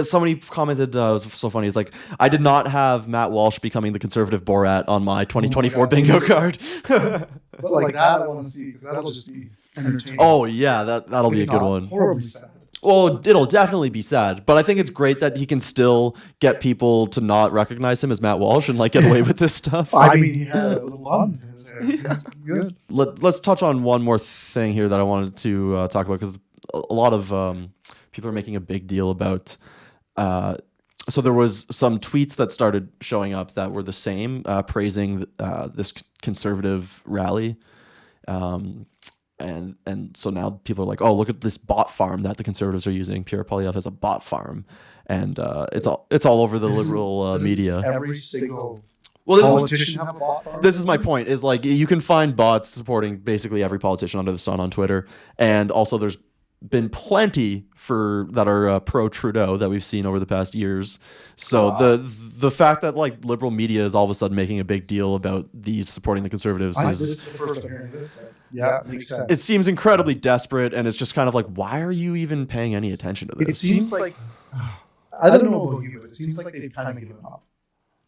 Somebody commented, it was so funny. It's like, I did not have Matt Walsh becoming the conservative Borat on my 2024 bingo card. But like that, I want to see, because that'll just be entertaining. Oh yeah, that'll be a good one. Horribly sad. Well, it'll definitely be sad, but I think it's great that he can still get people to not recognize him as Matt Walsh and like get away with this stuff. I mean, he had a little bun in his hair. Yeah. Good. Let's touch on one more thing here that I wanted to talk about, because a lot of people are making a big deal about. So there was some tweets that started showing up that were the same, praising this conservative rally. And so now people are like, oh, look at this bot farm that the conservatives are using. Pierre Poilievre has a bot farm, and it's all over the liberal media. Every single politician have a bot farm. This is my point. Is like you can find bots supporting basically every politician under the sun on Twitter, and also there's been plenty that are pro Trudeau that we've seen over the past years. So the fact that like liberal media is all of a sudden making a big deal about these supporting the Conservatives This is the first I'm hearing this. Yeah, it makes sense. It seems incredibly desperate, and it's just kind of like, why are you even paying any attention to this? It seems like I don't know about you, but it seems like they've kind of given up.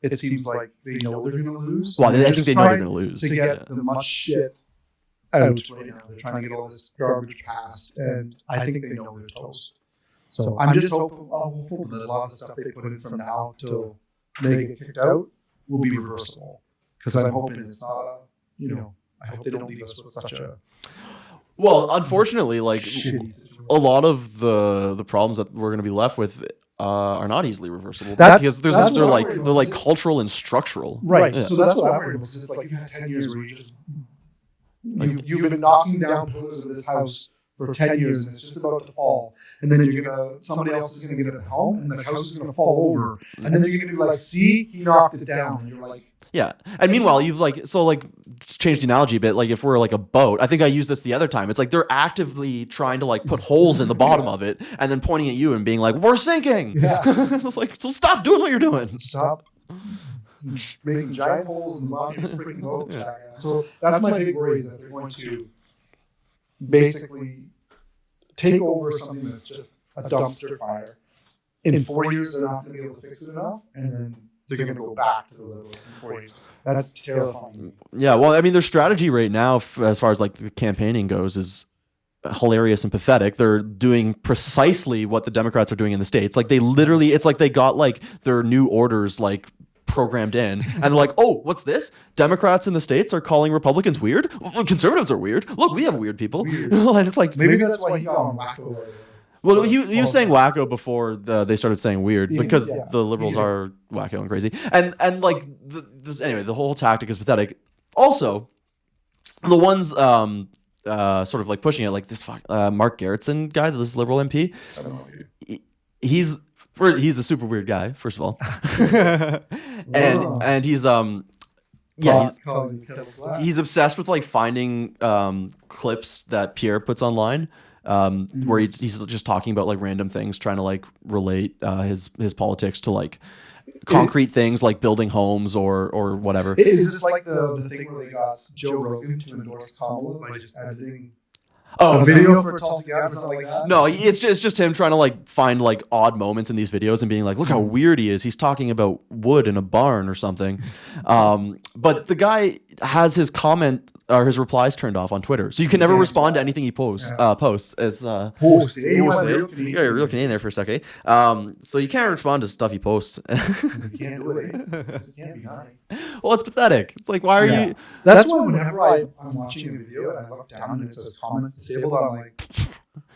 It seems like they know they're going to lose. Well, I think they know they're going to lose to get the much shit out right now. They're trying to get all this garbage passed, and I think they know they're toast. So I'm just hopeful that a lot of the stuff they put in from now till they get kicked out will be reversible. Because I'm hoping it's not, I hope they don't leave us with such a. Well, unfortunately, like a lot of the problems that we're going to be left with are not easily reversible. Because they're like cultural and structural. Right. Yeah. So that's what I'm worried about. It's just like you had 10 years where you've been knocking down pillars of this house for 10 years and it's just about to fall. And then somebody else is going to get it at home and the house is going to fall over. And then you're going to be like, see, he knocked it down. And you're like, yeah. And meanwhile, you've changed the analogy a bit. Like if we're like a boat, I think I used this the other time. It's like they're actively trying to like put holes in the bottom of it and then pointing at you and being like, we're sinking. Yeah. It's like, so stop doing what you're doing. Stop making giant holes in the bottom of the freaking boat. Yeah. So that's my big worry, is that they're going to basically take over something that's just a dumpster fire. In 4 years, they're not going to be able to fix it enough, and then they're going to go back to the Liberals in 4 years. That's terrifying. Yeah, well, I mean, their strategy right now, as far as like the campaigning goes, is hilarious and pathetic. They're doing precisely what the Democrats are doing in the States. Like they literally, it's like they got like their new orders like programmed in and they're like, oh, what's this? Democrats in the States are calling Republicans weird? Well, conservatives are weird. Look, we have weird people. And it's like, maybe that's why he got on wacko. Well, he was saying wacko before they started saying weird, because the liberals are wacko and crazy. And like anyway, the whole tactic is pathetic. Also, the ones sort of like pushing it, like this Mark Gerritsen guy, this liberal MP. I don't know. He's a super weird guy, first of all. and he's he's obsessed with like finding clips that Pierre puts online where he's just talking about like random things, trying to like relate his politics to like concrete things like building homes or whatever. Is this like the thing where they got Joe Rogan to endorse Kamala by just editing a video for Tulsi Gabbard or something like that? No, it's just him trying to like find like odd moments in these videos and being like, look how weird he is. He's talking about wood in a barn or something. But the guy has his comment or his replies turned off on Twitter, so you can never respond to anything he posts. As post. Yeah, you're real Canadian there for a second. So you can't respond to stuff he posts. You can't do it. It just can't be nice. Well, it's pathetic. It's like, why are you? That's why whenever I'm watching a video and I look down and it says comments disabled, I'm like,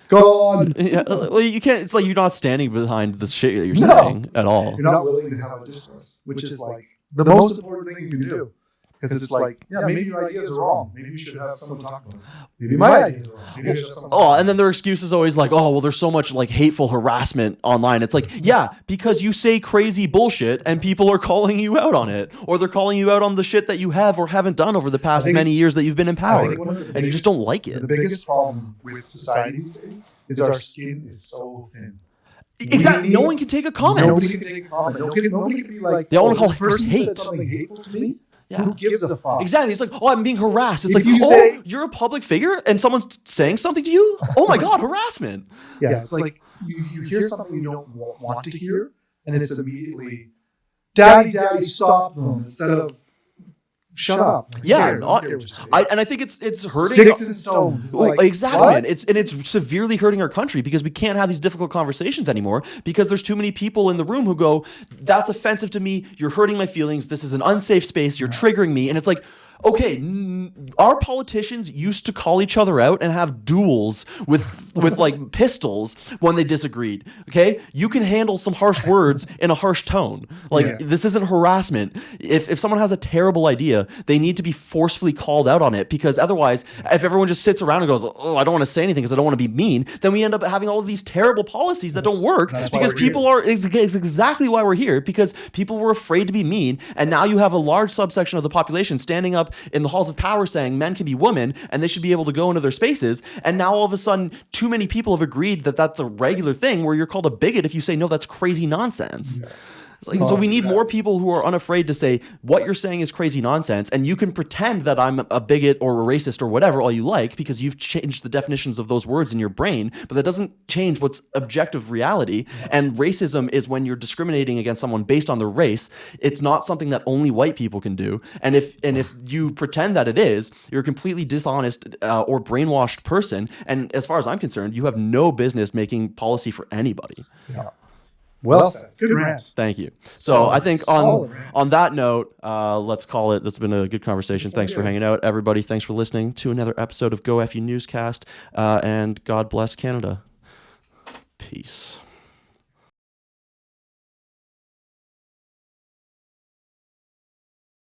God. Yeah, well, you can't. It's like you're not standing behind the shit that you're saying at all. You're not willing to have a discourse, which is like the most important thing you can do. Because it's like, yeah, maybe your ideas are wrong. Maybe you should have someone talk about it. Maybe my ideas are wrong. Maybe I should have someone and then their excuse is always like, oh, well, there's so much like hateful harassment online. It's like, yeah, because you say crazy bullshit and people are calling you out on it. Or they're calling you out on the shit that you have or haven't done over the past many years that you've been in power. And you just don't like it. The biggest problem with society these days is our skin is so thin. Exactly. No one can take a comment. Nobody can take a comment. Nobody can be like, they all want to call this person hate. said something hateful to me. Yeah. Who gives a fuck? Exactly. It's like, oh, I'm being harassed. It's If like, you say- you're a public figure and someone's saying something to you? Oh my God, harassment. Yeah, it's like you hear something you don't want to hear, and it's immediately, daddy, stop them, instead of, shut up. Yeah, I think it's hurting. Sticks and stones. Exactly, what? man. It's severely hurting our country because we can't have these difficult conversations anymore because there's too many people in the room who go, that's offensive to me. You're hurting my feelings. This is an unsafe space. You're triggering me. And it's like, okay, our politicians used to call each other out and have duels with like pistols when they disagreed. Okay, you can handle some harsh words in a harsh tone. Like this isn't harassment. If someone has a terrible idea, they need to be forcefully called out on it, because otherwise, if everyone just sits around and goes, "Oh, I don't want to say anything because I don't want to be mean," then we end up having all of these terrible policies that don't work because people are. It's exactly why we're here, because people were afraid to be mean, and now you have a large subsection of the population standing up up in the halls of power saying men can be women and they should be able to go into their spaces. And now all of a sudden, too many people have agreed that that's a regular thing where you're called a bigot if you say, no, that's crazy nonsense. Yeah. So we need more people who are unafraid to say what you're saying is crazy nonsense, and you can pretend that I'm a bigot or a racist or whatever all you like because you've changed the definitions of those words in your brain, but that doesn't change what's objective reality. And racism is when you're discriminating against someone based on their race. It's not something that only white people can do. And if you pretend that it is, you're a completely dishonest or brainwashed person. And as far as I'm concerned, you have no business making policy for anybody. Yeah. Well said. Good rant. Thank you. So I think on that note, let's call it. That's been a good conversation. Thanks for hanging out, everybody. Thanks for listening to another episode of Go FU Newscast. And God bless Canada. Peace.